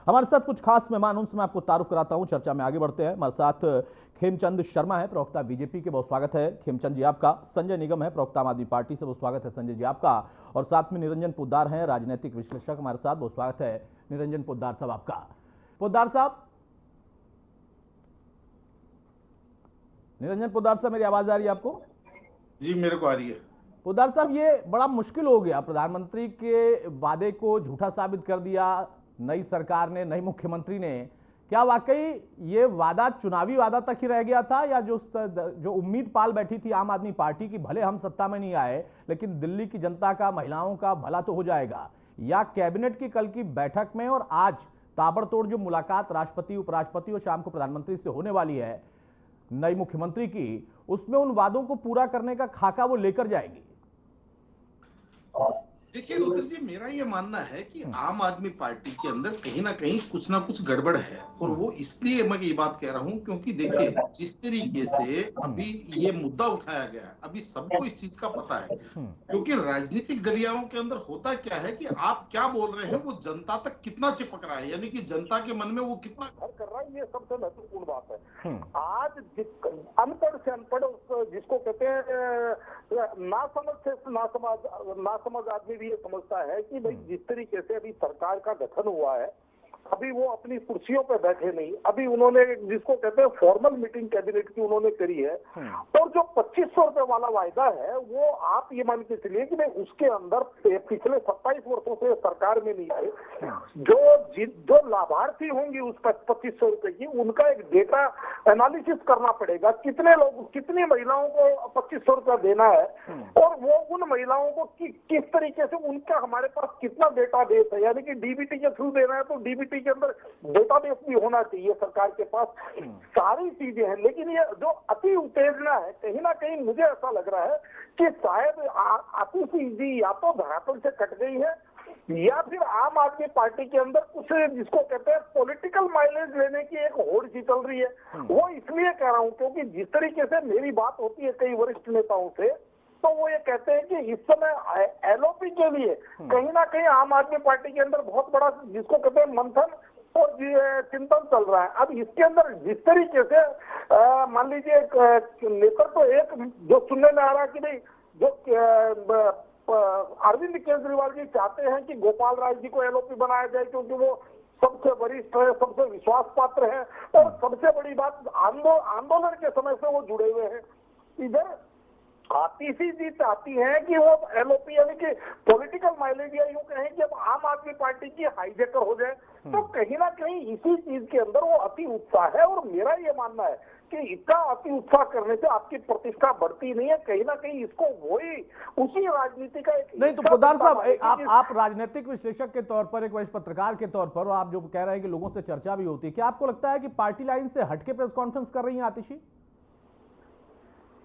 हमारे साथ कुछ खास मेहमान, उनसे मैं आपको तारुफ कराता हूं। चर्चा में आगे बढ़ते हैं। हमारे साथ खेमचंद शर्मा है, प्रवक्ता बीजेपी के, बहुत स्वागत है खेमचंद जी आपका। संजय निगम है, प्रवक्ता आम आदमी पार्टी से, बहुत स्वागत है संजय जी आपका। और साथ में निरंजन पोद्दार हैं, राजनीतिक विश्लेषक, हमारे साथ, बहुत स्वागत है निरंजन पोद्दार साहब आपका। पोद्दार साहब, निरंजन पोद्दार साहब, मेरी आवाज आ रही है आपको? जी, मेरे को आ रही है। पोद्दार साहब, ये बड़ा मुश्किल हो गया, प्रधानमंत्री के वादे को झूठा साबित कर दिया नई सरकार ने, नई मुख्यमंत्री ने। क्या वाकई ये वादा चुनावी वादा तक ही रह गया था, या जो उम्मीद पाल बैठी थी आम आदमी पार्टी की, भले हम सत्ता में नहीं आए लेकिन दिल्ली की जनता का, महिलाओं का भला तो हो जाएगा, या कैबिनेट की कल की बैठक में और आज ताबड़तोड़ जो मुलाकात राष्ट्रपति, उपराष्ट्रपति और शाम को प्रधानमंत्री से होने वाली है नई मुख्यमंत्री की, उसमें उन वादों को पूरा करने का खाका वो लेकर जाएगी? देखिए रुद्र जी, मेरा ये मानना है कि आम आदमी पार्टी के अंदर कहीं ना कुछ गड़बड़ है। और वो इसलिए मैं ये बात कह रहा हूँ क्योंकि देखिए, जिस तरीके से अभी ये मुद्दा उठाया गया है, अभी सबको इस चीज का पता है। क्योंकि राजनीतिक गलियारों के अंदर होता क्या है कि आप क्या बोल रहे हैं वो जनता तक कितना चिपक रहा है, यानी कि जनता के मन में वो कितना घर कर रहा है, ये सबसे महत्वपूर्ण बात है। आज अनपढ़ से अनपढ़, जिसको कहते हैं नासमझ से नासमझ आदमी भी ये समझता है कि भाई जिस तरीके से अभी सरकार का गठन हुआ है, अभी वो अपनी कुर्सियों पे बैठे नहीं, अभी उन्होंने जिसको कहते हैं फॉर्मल मीटिंग कैबिनेट की उन्होंने करी है। और जो 2500 रुपए वाला वायदा है, वो आप ये मान के चलिए कि नहीं, उसके अंदर पिछले 27 वर्षों से सरकार में नहीं आए। जो लाभार्थी होंगी उस 2500 रुपए की, उनका एक डेटा एनालिसिस करना पड़ेगा, कितने लोग, कितनी महिलाओं को 2500 रुपया देना है, और वो उन महिलाओं को किस तरीके से, उनका हमारे पास कितना डेटा बेस है, यानी कि डीबीटी के थ्रू देना है तो डीबीटी के अंदर डेटाबेस भी होना चाहिए सरकार के पास। सारी चीजें हैं, लेकिन ये जो अति उत्तेजना है, कहीं ना कहीं मुझे ऐसा लग रहा है कि शायद आतिशी जी या तो धरातल से कट गई है, या फिर आम आदमी पार्टी के अंदर कुछ जिसको कहते हैं पॉलिटिकल माइलेज लेने की एक होड़ सी चल रही है। वो इसलिए कह रहा हूं क्योंकि जिस तरीके से मेरी बात होती है कई वरिष्ठ नेताओं से, तो वो ये कहते हैं कि इस समय एलओपी के लिए कहीं ना कहीं आम आदमी पार्टी के अंदर बहुत बड़ा, जिसको कहते हैं मंथन और चिंतन चल रहा है। अब इसके अंदर जिस तरीके से मान लीजिए नेतृत्व तो एक जो सुनने में आ रहा है कि नहीं, जो अरविंद केजरीवाल जी चाहते हैं कि गोपाल राय जी को एलओपी बनाया जाए, क्योंकि वो सबसे वरिष्ठ है, सबसे विश्वास पात्र है, और सबसे बड़ी बात आंदोलन के समय से वो जुड़े हुए हैं। इधर आतिशी जी चाहती हैं कि वो एलओपी यानी कि पॉलिटिकल माइलेज, या यूं कहें कि अब आम आदमी पार्टी की हाईजैकर हो जाए। तो कहीं ना कहीं इसी चीज के अंदर वो अति उत्साह है, और मेरा ये मानना है कि इतना अति उत्साह करने से आपकी प्रतिष्ठा बढ़ती नहीं है, कहीं ना कहीं इसको वही उसी राजनीति का एक नहीं। तो पोद्दार साहब, आप राजनीतिक विश्लेषक के तौर पर, एक वरिष्ठ पत्रकार के तौर पर, आप जो कह रहे हैं कि लोगों से चर्चा भी होती है, क्या आपको लगता है कि पार्टी लाइन से हटके प्रेस कॉन्फ्रेंस कर रही है आतिशी?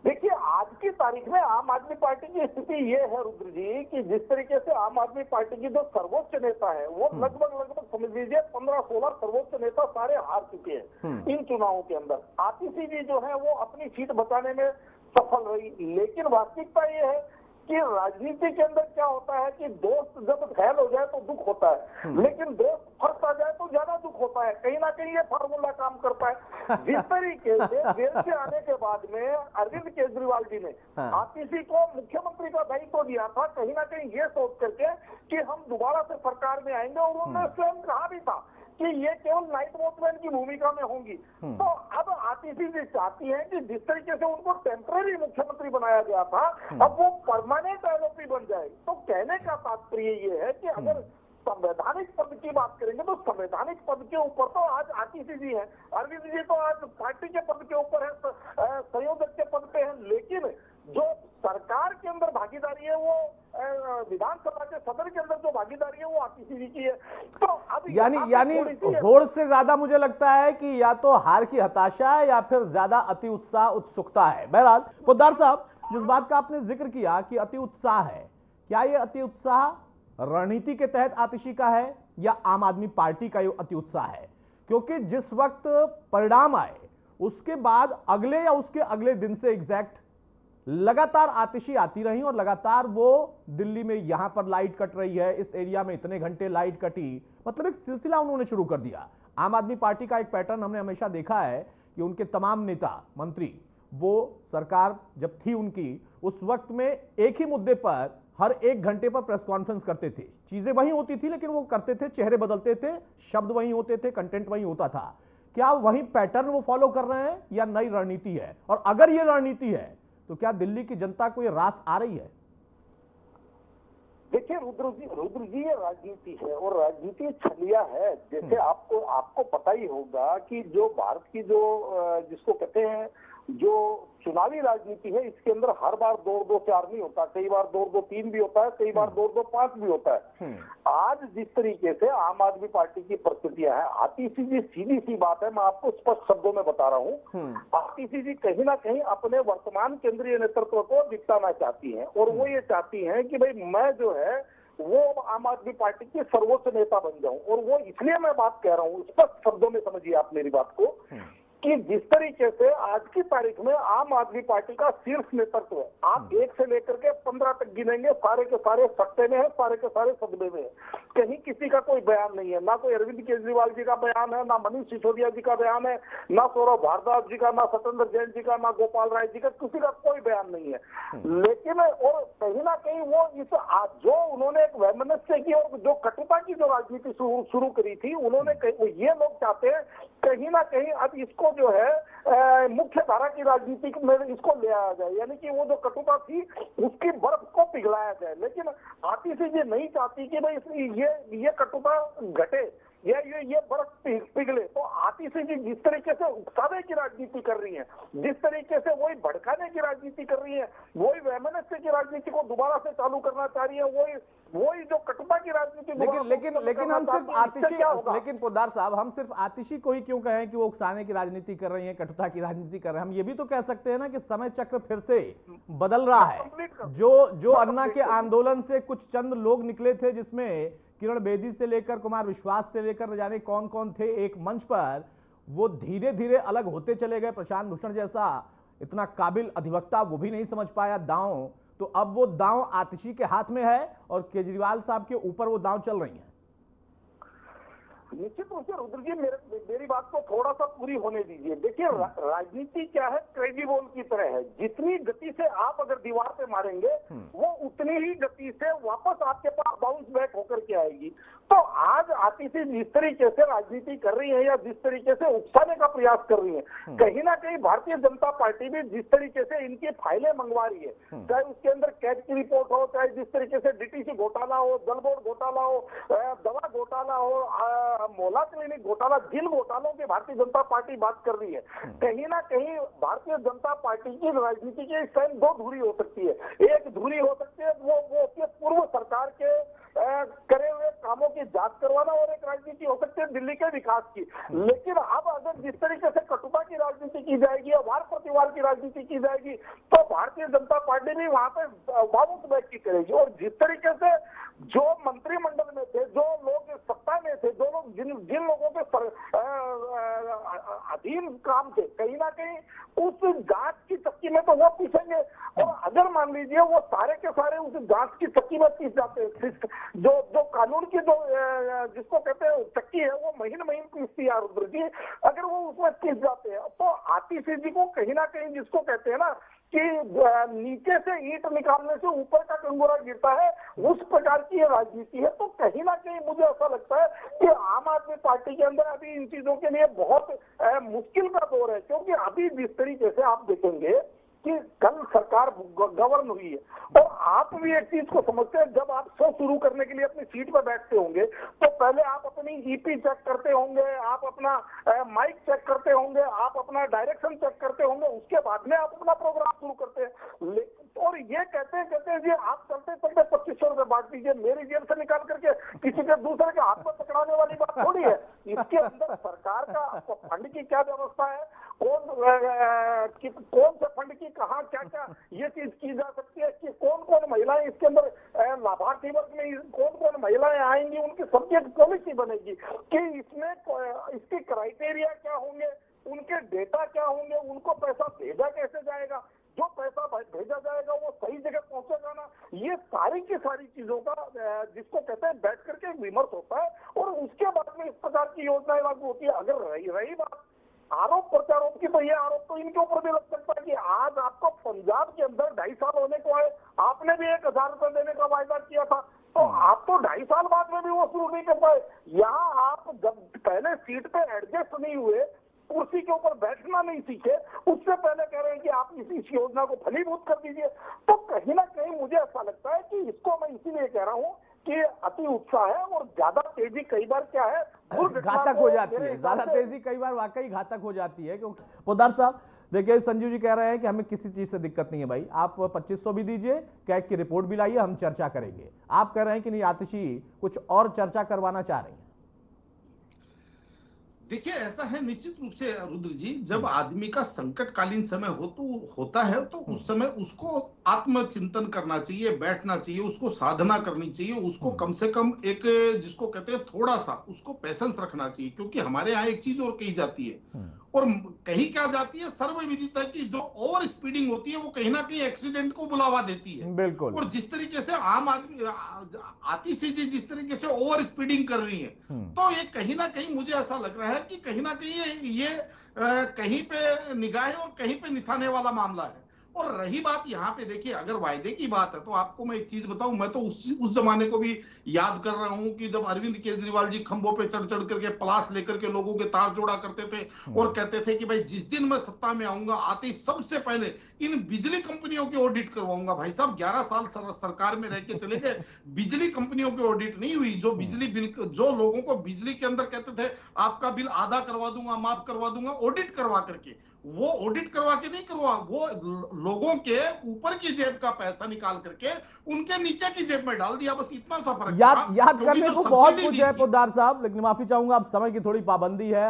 देखिए, आज की तारीख में आम आदमी पार्टी की स्थिति ये है रुद्र जी कि जिस तरीके से आम आदमी पार्टी की जो सर्वोच्च नेता है, वो लगभग समझ लीजिए 15-16 सर्वोच्च नेता सारे हार चुके हैं इन चुनावों के अंदर। आतिशी जी जो है वो अपनी सीट बचाने में सफल रही, लेकिन वास्तविकता ये है कि राजनीति के अंदर क्या होता है कि दोस्त जब फैल हो जाए तो दुख होता है, लेकिन दोस्त फर्क आ जाए तो ज्यादा दुख होता है। कहीं ना कहीं ये फार्मूला काम करता है। जिस तरीके से जेल से आने के बाद में अरविंद केजरीवाल जी ने आतिशी को मुख्यमंत्री का दायित्व दिया था, कहीं ना कहीं ये सोच करके कि हम दोबारा से सरकार में आएंगे, और उन्होंने स्वयं कहा भी था कि ये केवल नाइट वॉचमैन की भूमिका में होंगी। तो अब आतिशी जी चाहती हैं कि जिस तरीके से उनको टेम्पररी मुख्यमंत्री बनाया गया था, अब वो परमानेंट एलओपी बन जाए। तो कहने का तात्पर्य ये है कि अगर संवैधानिक पद की बात करेंगे तो संवैधानिक पद के ऊपर तो आज आतिशी जी हैं, अरविंद जी तो आज पार्टी के पद के ऊपर है, संयोजक के पद पे है, लेकिन जो सरकार के अंदर भागीदारी है, वो विधानसभा के सदन के अंदर जो भागीदारी है, वो आतिशी जी की है। तो अब यानी होड़ से ज्यादा मुझे लगता है कि या तो हार की हताशा है, या फिर ज्यादा अति उत्साह, उत्सुकता है। बहरहाल पोद्दार साहब, जिस बात का आपने जिक्र किया कि अति उत्साह है, क्या ये अति उत्साह रणनीति के तहत आतिशी का है, या आम आदमी पार्टी का ये अति उत्साह है? क्योंकि जिस वक्त परिणाम आए उसके बाद अगले या उसके अगले दिन से एग्जैक्ट लगातार आतिशी आती रही और लगातार वो दिल्ली में यहां पर लाइट कट रही है, इस एरिया में इतने घंटे लाइट कटी, मतलब एक सिलसिला उन्होंने शुरू कर दिया। आम आदमी पार्टी का एक पैटर्न हमने हमेशा देखा है कि उनके तमाम नेता मंत्री, वो सरकार जब थी उनकी, उस वक्त में एक ही मुद्दे पर हर 1 घंटे पर प्रेस कॉन्फ्रेंस करते थे। चीजें वही होती थी लेकिन वो करते थे, चेहरे बदलते थे, शब्द वही होते थे, कंटेंट वही होता था। क्या वही पैटर्न वो फॉलो कर रहे हैं या नई रणनीति है? और अगर ये रणनीति है तो क्या दिल्ली की जनता को ये रास आ रही है? देखिए रुद्र जी ये राजनीति है और राजनीति छलिया है। जैसे आपको पता ही होगा कि जो भारत की जो जिसको कहते हैं जो चुनावी राजनीति है, इसके अंदर हर बार 2-2-4 नहीं होता, कई बार 2-2-3 भी होता है, कई बार 2-2-5 भी होता है। आज जिस तरीके से आम आदमी पार्टी की परिस्थितियां हैं, आतिशी जी सीधी सी बात है, मैं आपको स्पष्ट शब्दों में बता रहा हूँ, आतिशी जी कहीं ना कहीं अपने वर्तमान केंद्रीय नेतृत्व को जिताना चाहती हैं और वो ये चाहती हैं कि भाई मैं जो है वो आम आदमी पार्टी के सर्वोच्च नेता बन जाऊं। और वो इसलिए मैं बात कह रहा हूँ, स्पष्ट शब्दों में समझिए आप मेरी बात को, कि जिस तरीके से आज की तारीख में आम आदमी पार्टी का शीर्ष नेतृत्व है, आप 1 से लेकर के 15 तक गिनेंगे, सारे के सारे सत्ते में है, सारे के सारे सदमे में है। कहीं किसी का कोई बयान नहीं है, ना कोई अरविंद केजरीवाल जी का बयान है, ना मनीष सिसोदिया जी का बयान है, ना सौरभ भारद्वाज जी का, ना सत्येंद्र जैन जी का, ना गोपाल राय जी का, किसी का कोई बयान नहीं है। लेकिन और कहीं ना कहीं वो इस जो उन्होंने एक वैमनस्य की और जो कटुता की जो राजनीति शुरू करी थी, उन्होंने ये लोग चाहते हैं कहीं ना कहीं अब इसको जो है मुख्य धारा की राजनीति में इसको ले आया जाए, यानी कि वो जो कटुता थी उसकी बर्फ को पिघलाया जाए। लेकिन आतिशी जी नहीं चाहती कि भाई ये कटुता घटे या ये बर्फ पिघले। तो आतिशी जी जिस तरीके से उकसाने की राजनीति कर रही है, जिस तरीके से वही भड़काने की राजनीति कर रही है, वही वैमनस्य की राजनीति को दोबारा से चालू करना चाह रही है, वही जो कटुता की राजनीति। लेकिन हम सिर्फ आतिशी, लेकिन पोद्दार साहब, हम सिर्फ आतिशी को ही क्यों कहें कि वो उकसाने की राजनीति कर रही है, कटुता की राजनीति कर रहे हैं? हम ये भी तो कह सकते हैं ना कि समय चक्र फिर से बदल रहा है। जो अन्ना के आंदोलन से कुछ चंद लोग निकले थे, जिसमें किरण बेदी से लेकर कुमार विश्वास से लेकर न जाने कौन कौन थे एक मंच पर, वो धीरे धीरे अलग होते चले गए। प्रशांत भूषण जैसा इतना काबिल अधिवक्ता वो भी नहीं समझ पाया दांव, तो अब वो दांव आतिशी के हाथ में है और केजरीवाल साहब के ऊपर वो दांव चल रही है। निश्चित रूप से रुद्र जी मेरी बात को थोड़ा सा पूरी होने दीजिए। देखिए राजनीति क्या है, क्रेजी बॉल की तरह है, जितनी गति से आप अगर दीवार पे मारेंगे वो उतनी ही गति से वापस आपके पास बाउंस बैक होकर के आएगी। तो आज आतिशी जिस तरीके से राजनीति कर रही है या जिस तरीके से उकसाने का प्रयास कर रही है, कहीं ना कहीं भारतीय जनता पार्टी भी जिस तरीके से इनकी फाइलें मंगवा रही है, चाहे उसके अंदर कैट की रिपोर्ट हो, चाहे जिस तरीके से डीटीसी घोटाला हो, जल बोर्ड घोटाला हो, दवा घोटाला हो, मोहल्ला क्लिनिक घोटाला, जिन घोटालों की भारतीय जनता पार्टी बात कर रही है, कहीं ना कहीं भारतीय जनता पार्टी की राजनीति की इस टाइम 2 धुरी हो सकती है। एक धुरी हो सकती है वो अपने पूर्व सरकार के करे हुए कामों की जांच करवाना, और एक राजनीति हो सकती है दिल्ली के विकास की। लेकिन अब अगर जिस तरीके से कटुता की राजनीति की जाएगी या वार प्रतिवार की राजनीति की जाएगी, तो भारतीय जनता पार्टी भी वहां पे बाउंस बैक की करेगी। और जिस तरीके से जो मंत्रिमंडल में थे, जो लोग सत्ता में थे, जो लोग जिन लोगों के अधीन काम थे, कहीं ना कहीं उस जांच की चक्की में तो वो पीसेंगे। और अगर मान लीजिए वो सारे के सारे उस जांच की चक्की में पीस जाते हैं, जो कानून की जो जिसको कहते हैं चक्की है, वो महीन पीसती है रुद्र जी, अगर वो उसमें पीस जाते हैं, तो आतिशी जी को कहीं ना कहीं जिसको कहते हैं ना कि नीचे से ईंट निकालने से ऊपर का कंगोरा गिरता है, उस प्रकार की ये राजनीति है। तो कहीं ना कहीं मुझे ऐसा लगता है कि आम आदमी पार्टी के अंदर अभी इन चीजों के लिए बहुत मुश्किल का दौर है, क्योंकि अभी जिस तरीके से आप देखेंगे कि कल सरकार गवर्न हुई है, और आप भी एक चीज को समझते हैं, जब आप शो शुरू करने के लिए अपनी सीट पर बैठते होंगे तो पहले आप अपनी ईपी चेक करते होंगे, आप अपना माइक चेक करते होंगे, आप अपना डायरेक्शन चेक करते होंगे, उसके बाद में आप अपना प्रोग्राम शुरू करते हैं। और ये कहते हैं जी आप चलते चलते 2500 रुपए बांट दीजिए, मेरी जेब से निकाल करके किसी के दूसरे के हाथ में पकड़ाने वाली बात थोड़ी है। इसके अंदर सरकार का फंड की क्या व्यवस्था है, कौन से फंड की कहाँ क्या क्या ये चीज की जा सकती है, कि कौन कौन महिलाएं इसके अंदर लाभार्थी वर्ग में कौन कौन महिलाएं आएंगी, उनकी सबकी एक पॉलिसी बनेगी कि इसमें इसके क्राइटेरिया क्या होंगे, उनके डेटा क्या होंगे, उनको पैसा भेजा कैसे जाएगा। जो पैसा भेजा जाएगा वो सही जगह पहुंचेगा ना, ये सारी की सारी चीजों का जिसको कहते हैं बैठ करके विमर्श होता है और उसके बाद में इस प्रकार की योजनाएं लागू होती है। अगर रही बात आरोप प्रत्यारोप की, तो ये आरोप तो इनके ऊपर भी लग सकता है कि आज आपको पंजाब के अंदर 2.5 साल होने को आए, आपने भी 1,000 रुपए देने का वायदा किया था, तो आप तो 2.5 साल बाद में भी वो शुरू नहीं कर पाए। यहाँ आप जब पहले सीट पे एडजस्ट नहीं हुए, कुर्सी के ऊपर बैठना नहीं सीखे, उससे पहले कह रहे हैं कि आप इस योजना को फलीभूत कर दीजिए। तो कहीं ना कहीं मुझे ऐसा लगता है कि इसको मैं इसीलिए कह ररहा हूँ कि अति उत्साह है और ज्यादा तेजी कई बार क्या है घातक हो जाती है, ज्यादा तेजी कई बार वाकई घातक हो जाती है। क्योंकि पोद्दार साहब देखिए, संजीव जी कह रहे हैं कि हमें किसी चीज से दिक्कत नहीं है भाई, आप 2500 भी दीजिए, कैग की रिपोर्ट भी लाइए, हम चर्चा करेंगे। आप कह रहे हैं कि नहीं, आतिशी कुछ और चर्चा करवाना चाह रही हैं। देखिए ऐसा है निश्चित रूप से रुद्र जी, जब आदमी का संकटकालीन समय होता है तो उस समय उसको आत्मचिंतन करना चाहिए, बैठना चाहिए, उसको साधना करनी चाहिए, उसको कम से कम एक जिसको कहते हैं थोड़ा सा उसको पेशेंस रखना चाहिए। क्योंकि हमारे यहाँ एक चीज और कही जाती है और कही क्या जाती है, सर्वविदित है कि जो ओवर स्पीडिंग होती है वो कहीं ना कहीं एक्सीडेंट को बुलावा देती है। बिल्कुल। और जिस तरीके से आम आदमी आतिशी जी जिस तरीके से ओवर स्पीडिंग कर रही है, तो ये कहीं ना कहीं मुझे ऐसा लग रहा है कि कहीं ना कहीं ये कहीं पे निगाहें और कहीं पे निशाने वाला मामला है। और रही बात यहाँ पे, देखिए अगर वायदे की बात है तो आपको मैं एक चीज बताऊं, मैं तो उस जमाने को भी याद कर रहा हूं कि जब अरविंद केजरीवाल जी खंभों पे चढ़ चढ़ करके प्लास लेकर के लोगों के तार जोड़ा करते थे और कहते थे कि भाई जिस दिन मैं सत्ता में आऊंगा आते ही सबसे पहले इन बिजली कंपनियों की ऑडिट करवाऊंगा। भाई साहब 11 साल सरकार में रह के चले गए, बिजली कंपनियों की ऑडिट नहीं हुई। जो बिजली बिल, जो लोगों को बिजली के अंदर कहते थे आपका बिल आधा करवा दूंगा, माफ करवा दूंगा, ऑडिट करवा करके, वो ऑडिट करवा के नहीं करवा, वो लोगों के ऊपर की जेब का पैसा निकाल करके उनके नीचे की जेब में डाल दिया। बस इतना सा फर्क। याद करने को बहुत कुछ है पोद्दार साहब, लेकिन माफी चाहूंगा, अब समय की थोड़ी पाबंदी है।